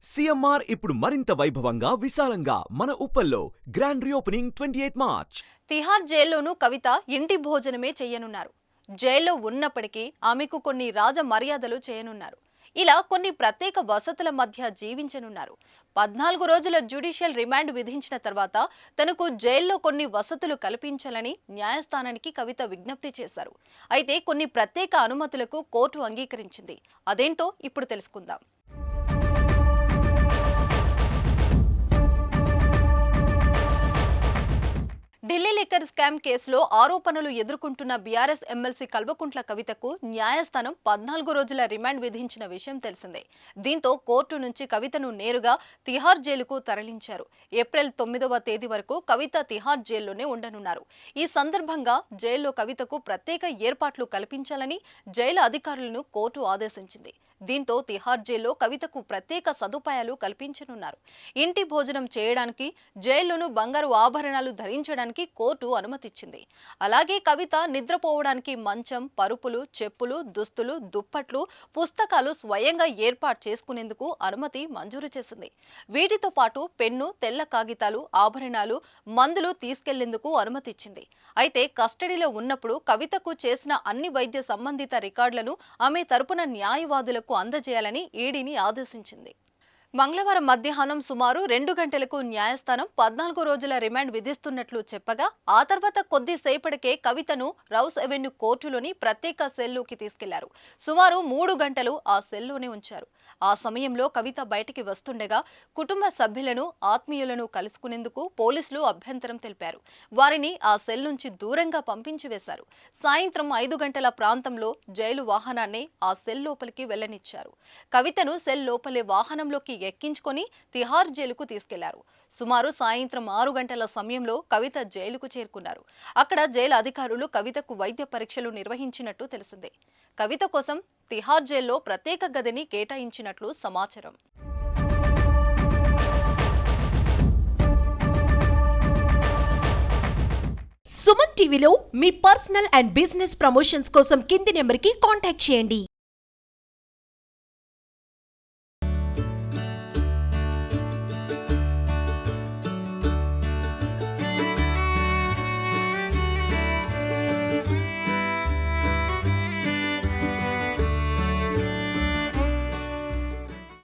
CMR ఇప్పుడు మరింత వైభవంగా విశాలంగా మన ఉప్పల్లో గ్రాండ్ రీఓపెనింగ్ 28 మార్చ్. తిహార్ జైల్లోనూ కవిత ఇంటి భోజనమే చేయనున్నారు. జైల్లో ఉన్నప్పటికీ ఆమెకు కొన్ని రాజ మర్యాదలు చేయనున్నారు. ఇలా కొన్ని ప్రత్యేక వసతుల మధ్య జీవించనున్నారు. 14 రోజుల జ్యుడిషియల్ రిమాండ్ విధించిన తర్వాత తనకు జైల్లో కొన్ని వసతులు కల్పించాలని న్యాయస్థానానికి కవిత విజ్ఞప్తి చేశారు. అయితే కొన్ని ప్రత్యేక అనుమతులకు కోర్టు అంగీకరించింది. అదేంటో ఇప్పుడు తెలుసుకుందాం. ఢిల్లీ లిక్కర్ స్కామ్ కేసులో ఆరోపణలు ఎదుర్కొంటున్న బీఆర్ఎస్ ఎమ్మెల్సీ కల్వకుంట్ల కవితకు న్యాయస్థానం 14 రోజుల రిమాండ్ విధించిన విషయం తెలిసిందే. దీంతో కోర్టు నుంచి కవితను నేరుగా తిహార్ జైలుకు తరలించారు. ఏప్రిల్ 9వ తేదీ వరకు కవిత తిహార్ జైల్లోనే ఉండనున్నారు. ఈ సందర్భంగా జైల్లో కవితకు ప్రత్యేక ఏర్పాట్లు కల్పించాలని జైలు అధికారులను కోర్టు ఆదేశించింది. దీంతో తిహార్ జైల్లో కవితకు ప్రత్యేక సదుపాయాలు కల్పించనున్నారు. ఇంటి భోజనం చేయడానికి, జైల్లోనూ బంగారు ఆభరణాలు ధరించడానికి కోర్టు అనుమతిచ్చింది. అలాగే కవిత నిద్రపోవడానికి మంచం, పరుపులు, చెప్పులు, దుస్తులు, దుప్పట్లు, పుస్తకాలు స్వయంగా ఏర్పాటు చేసుకునేందుకు అనుమతి మంజూరు చేసింది. వీటితో పాటు పెన్ను, తెల్ల కాగితాలు, ఆభరణాలు, మందులు తీసుకెళ్లేందుకు అనుమతిచ్చింది. అయితే కస్టడీలో ఉన్నప్పుడు కవితకు చేసిన అన్ని వైద్య సంబంధిత రికార్డులను ఆమె తరపున న్యాయవాదులకు అందజేయాలని ఈడీని ఆదేశించింది. మంగళవారం మధ్యాహ్నం సుమారు 2 గంటలకు న్యాయస్థానం 14 రోజుల రిమాండ్ విధిస్తున్నట్లు చెప్పగా ఆ తర్వాత కొద్దిసేపటికే కవితను రౌస్ అవెన్యూ కోర్టులోని ప్రత్యేక సెల్లోకి తీసుకెళ్లారు. సుమారు 3 గంటలు ఆ సెల్లోనే ఉంచారు. ఆ సమయంలో కవిత బయటికి వస్తుండగా కుటుంబ సభ్యులను, ఆత్మీయులను కలుసుకునేందుకు పోలీసులు అభ్యంతరం తెలిపారు. వారిని ఆ సెల్ నుంచి దూరంగా పంపించి వేశారు. సాయంత్రం 5 గంటల ప్రాంతంలో జైలు వాహనాన్ని ఆ సెల్ లోపలికి వెళ్లనిచ్చారు. కవితను సెల్ లోపలే వాహనంలోకి ఎక్కించుకొని తిహార్ జైలుకు తీసుకెళ్లారు. సుమారు సాయంత్రం 6 గంటల సమయంలో కవిత జైలుకు చేరుకున్నారు. అక్కడ జైలు అధికారులు కవితకు వైద్య పరీక్షలు నిర్వహించినట్టు తెలిసిందే. కవిత కోసం తిహార్ జైల్లో ప్రత్యేక గదిని కేటాయించినట్లు సమాచారం. సుమన్ టీవీలో మీ పర్సనల్ అండ్ బిజినెస్ ప్రమోషన్స్ కోసం కింది నెంబర్కి కాంటాక్ట్ చేయండి.